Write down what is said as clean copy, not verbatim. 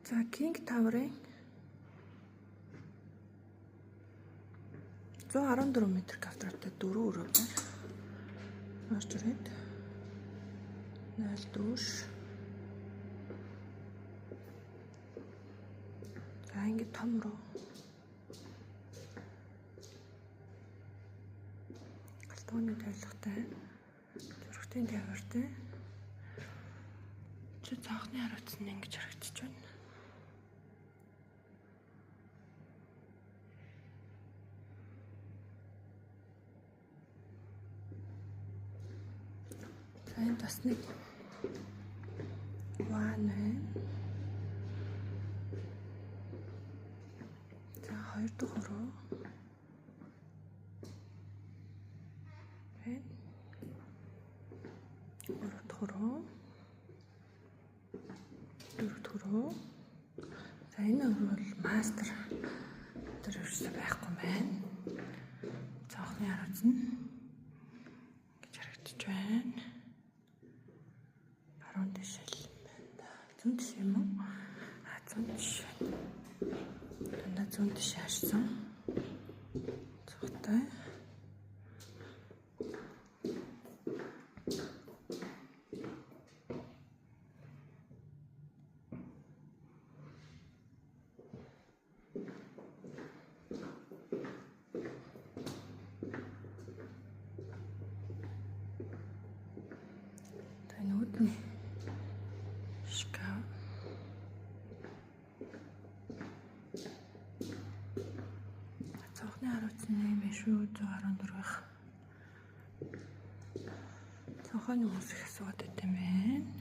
За King Tower-ын 114 м2-тэй 4 өрөө байна. Орж ирээд 0 дүүш. За ингэ том руу. Галтгооны тавилгатай. Зургтын тавиртай. Чи цаахны хариуцсан нь ингэж харагдчих байна. За энэ бас нэг ван байна. За 2 дахь өрөө. Байна. 3 дахь өрөө. 4 дахь өрөө. За энэ өрөө бол мастер дээр ерөөсөй байхгүй байна. Цаахны хариуц нь гэж харагдаж байна. Баруун тишэл байна. Зүүн тиш юм уу? Зүүн тиш. Дандаа зүүн тиш харсан. Цогтой. Нүүдний шкаф. Цаахны хариуц нь юм биш үү? 114-ийнх. Цаахны хүмүүс их асууад байт юм байна.